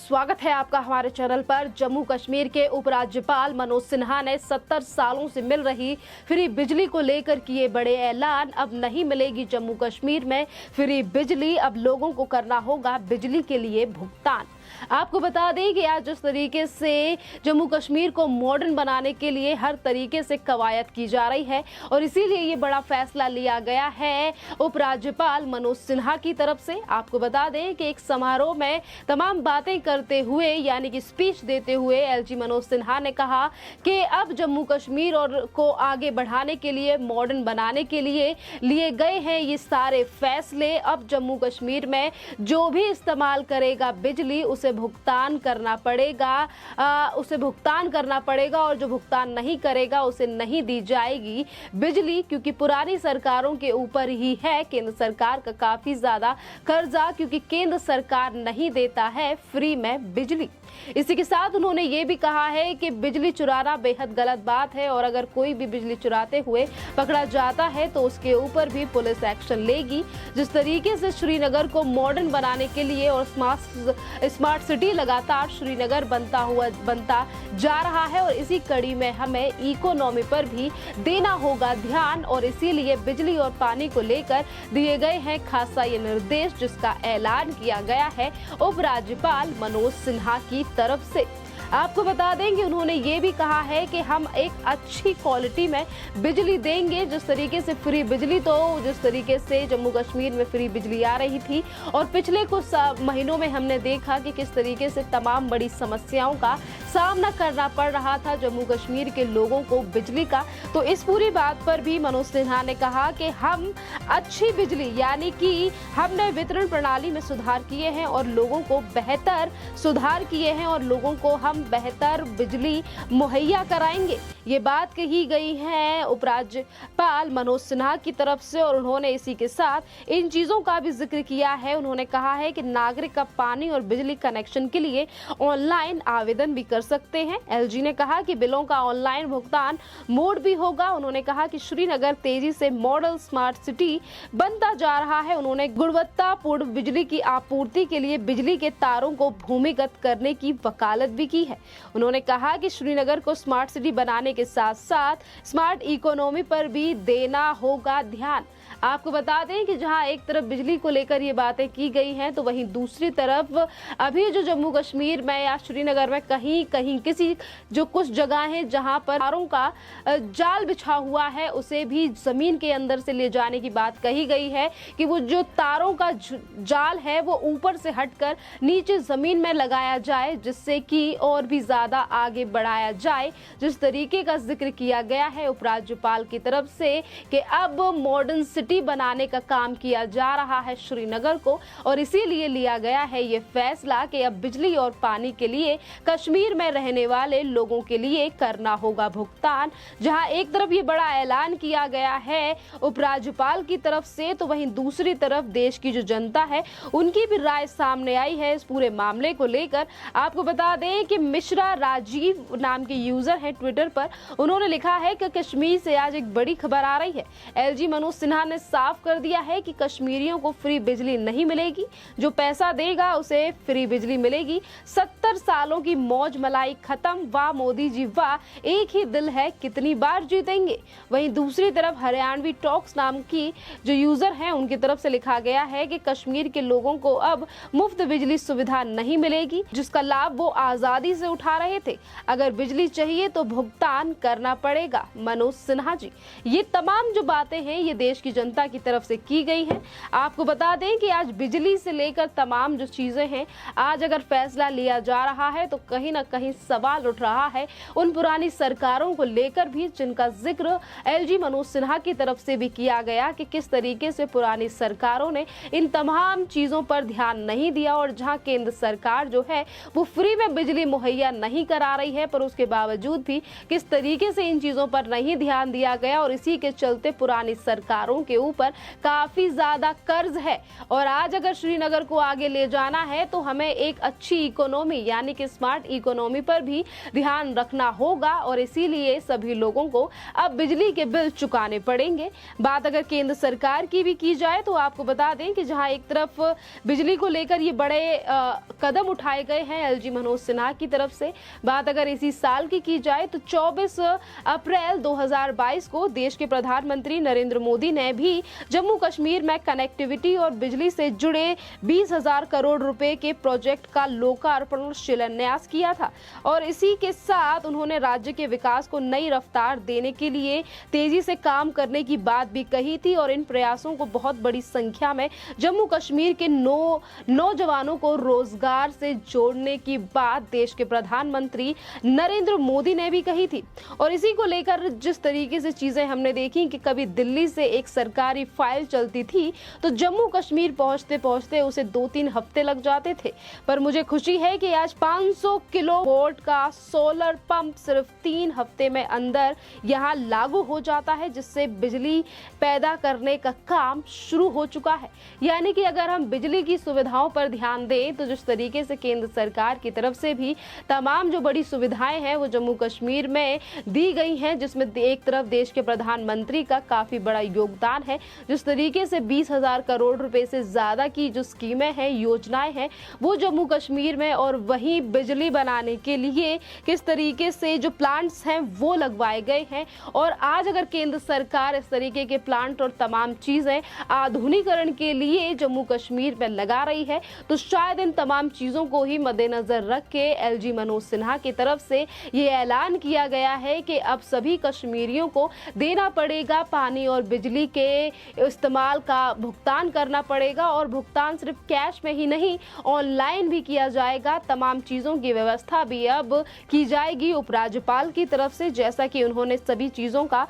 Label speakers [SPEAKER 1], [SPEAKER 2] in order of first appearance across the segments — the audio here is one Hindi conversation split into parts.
[SPEAKER 1] स्वागत है आपका हमारे चैनल पर। जम्मू कश्मीर के उपराज्यपाल मनोज सिन्हा ने 70 सालों से मिल रही फ्री बिजली को लेकर किए बड़े ऐलान। अब नहीं मिलेगी जम्मू कश्मीर में फ्री बिजली, अब लोगों को करना होगा बिजली के लिए भुगतान। आपको बता दें कि आज जिस तरीके से जम्मू कश्मीर को मॉडर्न बनाने के लिए हर तरीके से कवायद की जा रही है और इसीलिए ये बड़ा फैसला लिया गया है उपराज्यपाल मनोज सिन्हा की तरफ से। आपको बता दें कि एक समारोह में तमाम बातें करते हुए यानी कि स्पीच देते हुए एलजी मनोज सिन्हा ने कहा कि अब जम्मू कश्मीर और को आगे बढ़ाने के लिए, मॉडर्न बनाने के लिए लिए गए हैं ये सारे फैसले। अब जम्मू कश्मीर में जो भी इस्तेमाल करेगा बिजली उसे भुगतान करना पड़ेगा और जो भुगतान नहीं करेगा उसे नहीं दी जाएगी बिजली, क्योंकि पुरानी सरकारों के ऊपर ही है केंद्र सरकार का काफी ज्यादा कर्जा, क्योंकि केंद्र सरकार नहीं देता है फ्री में बिजली। इसी के साथ उन्होंने ये भी कहा है कि बिजली चुराना बेहद गलत बात है और अगर कोई भी बिजली चुराते हुए पकड़ा जाता है तो उसके ऊपर भी पुलिस एक्शन लेगी। जिस तरीके से श्रीनगर को मॉडर्न बनाने के लिए और स्मार्ट सिटी लगातार श्रीनगर बनता जा रहा है और इसी कड़ी में हमें इकोनॉमी पर भी देना होगा ध्यान और इसीलिए बिजली और पानी को लेकर दिए गए हैं खासा ये निर्देश, जिसका ऐलान किया गया है उपराज्यपाल मनोज सिन्हा की तरफ से। आपको बता दें कि उन्होंने ये भी कहा है कि हम एक अच्छी क्वालिटी में बिजली देंगे। जिस तरीके से फ्री बिजली, तो जिस तरीके से जम्मू कश्मीर में फ्री बिजली आ रही थी और पिछले कुछ महीनों में हमने देखा कि किस तरीके से तमाम बड़ी समस्याओं का सामना करना पड़ रहा था जम्मू कश्मीर के लोगों को बिजली का, तो इस पूरी बात पर भी मनोज सिन्हा ने कहा कि हम अच्छी बिजली यानी कि हमने वितरण प्रणाली में सुधार किए हैं और लोगों को बेहतर सुधार किए हैं और लोगों को हम बेहतर बिजली मुहैया कराएंगे। ये बात कही गई है उपराज्यपाल मनोज सिन्हा की तरफ से और उन्होंने इसी के साथ इन चीजों का भी जिक्र किया है। उन्होंने कहा है कि नागरिक अब पानी और बिजली कनेक्शन के लिए ऑनलाइन आवेदन भी कर सकते हैं। एलजी ने कहा कि बिलों का ऑनलाइन भुगतान मोड भी होगा। उन्होंने कहा कि श्रीनगर तेजी से मॉडल स्मार्ट सिटी बनता जा रहा है। उन्होंने गुणवत्तापूर्ण बिजली की आपूर्ति के लिए बिजली के तारों को भूमिगत करने की वकालत भी की है। उन्होंने कहा कि श्रीनगर को स्मार्ट सिटी बनाने के साथ साथ स्मार्ट इकोनॉमी पर भी देना होगा ध्यान। आपको बता दें कि जहां एक तरफ बिजली को लेकर ये बातें की गई हैं तो वहीं दूसरी तरफ अभी जो जम्मू कश्मीर में या श्रीनगर में कहीं कहीं किसी जो कुछ जगह हैं जहां पर तारों का जाल बिछा हुआ है उसे भी जमीन के अंदर से ले जाने की बात कही गई है कि वो जो तारों का जाल है वो ऊपर से हटकर नीचे जमीन में लगाया जाए, जिससे कि और भी ज्यादा आगे बढ़ाया जाए। जिस तरीके का जिक्र किया गया है उपराज्यपाल की तरफ से कि अब मॉडर्न सिटी बनाने का काम किया जा रहा है श्रीनगर को और इसीलिए लिया गया है ये फैसला कि अब बिजली और पानी के लिए कश्मीर में रहने वाले लोगों के लिए करना होगा भुगतान। जहां एक तरफ ये बड़ा ऐलान किया गया है उपराज्यपाल की तरफ से, तो वहीं दूसरी तरफ देश की जो जनता है उनकी भी राय सामने आई है इस पूरे मामले को लेकर। आपको बता दें कि मिश्रा राजीव नाम के यूजर हैं ट्विटर पर, उन्होंने लिखा है कि कश्मीर से आज एक बड़ी खबर आ रही है। एलजी मनोज सिन्हा ने साफ कर दिया है कि कश्मीरियों को फ्री बिजली नहीं मिलेगी, जो पैसा देगा उसे फ्री बिजली मिलेगी। 70 सालों की मौज मलाई खत्म, वाह मोदी जी वाह, एक ही दिल है कितनी बार जीतेंगे। वहीं दूसरी तरफ हरियाणवी टॉक्स नाम की जो यूजर हैं उनकी तरफ से लिखा गया है कि कश्मीर के लोगों को अब मुफ्त बिजली सुविधा नहीं मिलेगी, जिसका लाभ वो आजादी से उठा रहे थे। अगर बिजली चाहिए तो भुगतान करना पड़ेगा। मनोज सिन्हा जी, ये तमाम जो बातें हैं ये देश की जनता की तरफ से की गई है। आपको बता दें कि आज बिजली से लेकर तमाम जो चीजें हैं, आज अगर फैसला लिया जा रहा है तो कहीं ना कहीं सवाल उठ रहा है उन पुरानी सरकारों को लेकर भी, जिनका जिक्र एलजी मनोज सिन्हा की तरफ से भी किया गया कि किस तरीके से पुरानी सरकारों ने इन तमाम चीजों पर ध्यान नहीं दिया और जहां केंद्र सरकार जो है वो फ्री में बिजली मुहैया नहीं करा रही है, पर उसके बावजूद भी किस तरीके से इन चीजों पर नहीं ध्यान दिया गया और इसी के चलते पुरानी सरकारों के ऊपर काफी ज्यादा कर्ज है। और आज अगर श्रीनगर को आगे ले जाना है तो हमें एक अच्छी इकोनॉमी यानी कि स्मार्ट इकोनॉमी पर भी ध्यान रखना होगा और इसीलिए सभी लोगों को अब बिजली के बिल चुकाने पड़ेंगे। बात अगर केंद्र सरकार की भी की जाए तो आपको बता दें कि जहां एक तरफ बिजली को लेकर ये बड़े कदम उठाए गए हैं एलजी मनोज सिन्हा की तरफ से, बात अगर इसी साल की जाए तो 24 अप्रैल 2022 को देश के प्रधानमंत्री नरेंद्र मोदी ने भी जम्मू कश्मीर में कनेक्टिविटी और बिजली से जुड़े 20,000 करोड़ रुपए के प्रोजेक्ट का लोकार्पण और शिलान्यास किया था। और इसी के साथ उन्होंने राज्य के विकास को नई रफ्तार देने के लिए तेजी से काम करने की बात भी कही थी और इन प्रयासों को बहुत बड़ी संख्या में जम्मू कश्मीर के नौजवानों को रोजगार से जोड़ने की बात देश के प्रधानमंत्री नरेंद्र मोदी ने भी कही थी। और इसी को लेकर जिस तरीके से चीजें हमने देखी कि कभी दिल्ली से एक सरकारी फाइल चलती थी तो जम्मू कश्मीर पहुंचते पहुंचते उसे 2-3 हफ्ते लग जाते थे, पर मुझे खुशी है कि आज 500 किलोवाट का सोलर पंप सिर्फ 3 हफ्ते में अंदर यहां लागू हो जाता है, जिससे बिजली पैदा करने का काम शुरू हो चुका है। यानी कि अगर हम बिजली की सुविधाओं पर ध्यान दें तो जिस तरीके से केंद्र सरकार की तरफ से भी तमाम जो बड़ी सुविधाएं हैं वो जम्मू कश्मीर में दी गई हैं, जिसमें एक तरफ देश के प्रधानमंत्री का काफी बड़ा योगदान है, जिस तरीके से 20,000 करोड़ रुपए से ज्यादा की जो स्कीमें हैं योजनाएं हैं वो जम्मू कश्मीर में, और वहीं बिजली बनाने के लिए किस तरीके से जो प्लांट्स हैं वो लगवाए गए हैं। और आज अगर केंद्र सरकार इस तरीके के प्लांट और तमाम चीजें आधुनिकीकरण के लिए जम्मू कश्मीर में लगा रही है तो शायद इन तमाम चीजों को ही मद्देनजर रख के एलजी मनोज सिन्हा की तरफ से ये ऐलान किया गया है कि अब सभी कश्मीरियों को देना पड़ेगा पानी और बिजली के इस्तेमाल का भुगतान करना पड़ेगा, और भुगतान सिर्फ कैश में ही नहीं ऑनलाइन भी किया जाएगा। तमाम चीजों की व्यवस्था भी अब की जाएगी उपराज्यपाल की तरफ से, जैसा कि उन्होंने सभी चीजों का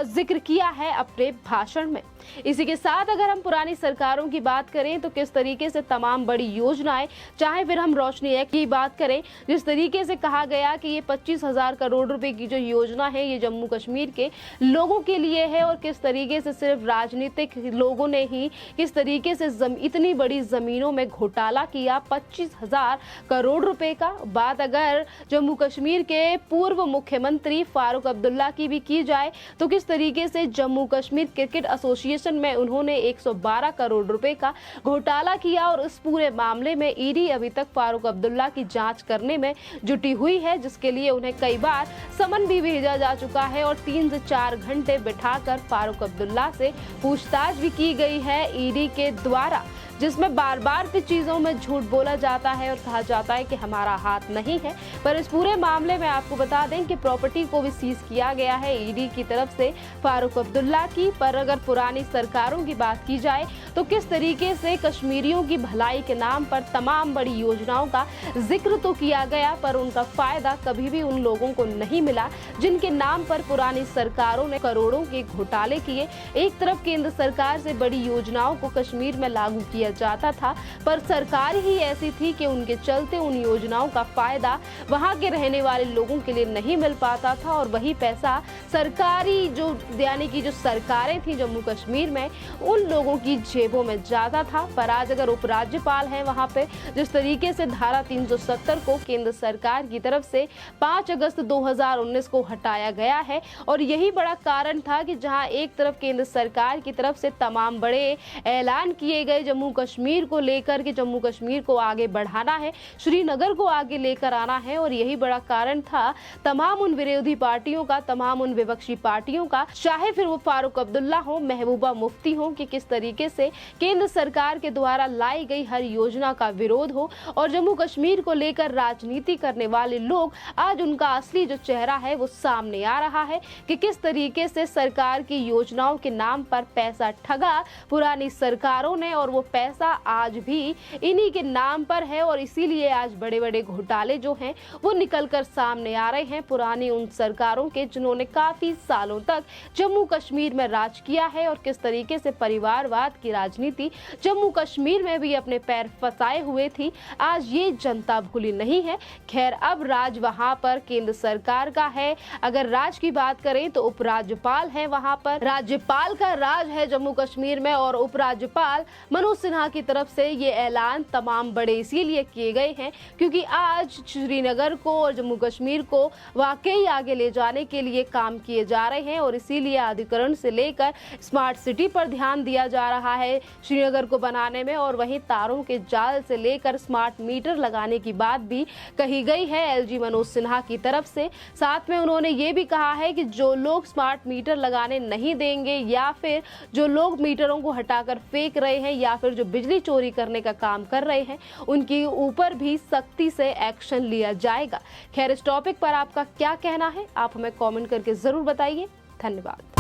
[SPEAKER 1] जिक्र किया है अपने भाषण में। इसी के साथ अगर हम पुरानी सरकारों की बात करें तो किस तरीके से तमाम बड़ी योजनाएं, चाहे फिर हम रोशनी एक्ट की बात करें, जिस तरीके से कहा गया कि ये 25,000 करोड़ रुपए की जो योजना है ये जम्मू कश्मीर के लोगों के लिए है, और किस तरीके से सिर्फ राजनीतिक लोगों ने ही किस तरीके से इतनी बड़ी जमीनों में घोटाला किया 25,000 करोड़ रुपए का। बात अगर जम्मू कश्मीर के पूर्व मुख्यमंत्री फारूक अब्दुल्ला की भी की जाए तो किस तरीके से जम्मू कश्मीर क्रिकेट एसोसिएशन में उन्होंने 112 करोड़ रुपए का घोटाला किया, और इस पूरे मामले में ईडी अभी तक फारूक अब्दुल्ला की जांच करने में जुटी हुई है, जिसके लिए उन्हें कई बार समन भी भेजा जा चुका है और 3 से 4 घंटे बिठाकर फारूक अब्दुल्ला से पूछताछ भी की गई है ईडी के द्वारा, जिसमें बार बार चीजों में झूठ बोला जाता है और कहा जाता है कि हमारा हाथ नहीं है। पर इस पूरे मामले में आपको बता दें कि प्रॉपर्टी को भी सीज किया गया है ईडी की तरफ से फारूक अब्दुल्ला की। पर अगर पुरानी सरकारों की बात की जाए तो किस तरीके से कश्मीरियों की भलाई के नाम पर तमाम बड़ी योजनाओं का जिक्र तो किया गया, पर उनका फायदा कभी भी उन लोगों को नहीं मिला जिनके नाम पर पुरानी सरकारों ने करोड़ों के घोटाले किए। एक तरफ केंद्र सरकार से बड़ी योजनाओं को कश्मीर में लागू किया जाता था, पर सरकार ही ऐसी थी कि उनके चलते उन योजनाओं का फायदा वहां के रहने वाले लोगों के लिए नहीं मिल पाता था, और वही पैसा सरकारी जो यानी कि जो सरकारें थी जम्मू कश्मीर में उन लोगों की जेबों में जाता था। पर आज अगर उपराज्यपाल हैं वहां पे जिस तरीके से धारा 370 को केंद्र सरकार की तरफ से 5 अगस्त 2019 को हटाया गया है, और यही बड़ा कारण था कि जहां एक तरफ केंद्र सरकार की तरफ से तमाम बड़े ऐलान किए गए जम्मू कश्मीर को लेकर के जम्मू कश्मीर को आगे बढ़ाना है, श्रीनगर को आगे लेकर आना है, और यही बड़ा कारण था तमाम उन विरोधी पार्टियों का, तमाम उन विपक्षी पार्टियों का, चाहे फिर वो फारूक अब्दुल्ला हो, महबूबा मुफ्ती हो, कि किस तरीके से केंद्र सरकार के द्वारा लाई गई हर योजना का विरोध हो, और जम्मू कश्मीर को लेकर राजनीति करने वाले लोग आज उनका असली जो चेहरा है वो सामने आ रहा है कि किस तरीके से सरकार की योजनाओं के नाम पर पैसा ठगा पुरानी सरकारों ने, और वो पैसा आज भी इन्हीं के नाम पर है और इसीलिए आज बड़े बड़े घोटाले जो हैं वो निकल कर सामने आ रहे हैं पुरानी उन सरकारों के जिन्होंने काफी सालों तक जम्मू कश्मीर में राज किया है और किस तरीके से परिवारवाद की राजनीति जम्मू कश्मीर में भी अपने पैर फंसाए हुए थी, आज ये जनता भूली नहीं है। खैर, अब राज वहां पर केंद्र सरकार का है। अगर राज की बात करें तो उपराज्यपाल है वहां पर, राज्यपाल का राज है जम्मू कश्मीर में और उपराज्यपाल मनोज सिन्हा की तरफ से ये ऐलान तमाम बड़े इसीलिए किए गए हैं क्योंकि आज श्रीनगर को और जम्मू कश्मीर को वाकई आगे ले जाने के लिए काम किए जा रहे हैं और इसीलिए अधिकरण से लेकर स्मार्ट सिटी पर ध्यान दिया जा रहा है श्रीनगर को बनाने में और वहीं तारों के जाल से लेकर स्मार्ट मीटर लगाने की बात भी कही गई है एलजी मनोज सिन्हा की तरफ से। साथ में उन्होंने ये भी कहा है कि जो लोग स्मार्ट मीटर लगाने नहीं देंगे या फिर जो लोग मीटरों को हटाकर फेंक रहे हैं या फिर जो बिजली चोरी करने का काम कर रहे हैं उनके ऊपर भी सख्ती से एक्शन लिया जाएगा। खैर, इस टॉपिक पर आपका क्या कहना है आप हमें कमेंट करके जरूर बताइए। धन्यवाद।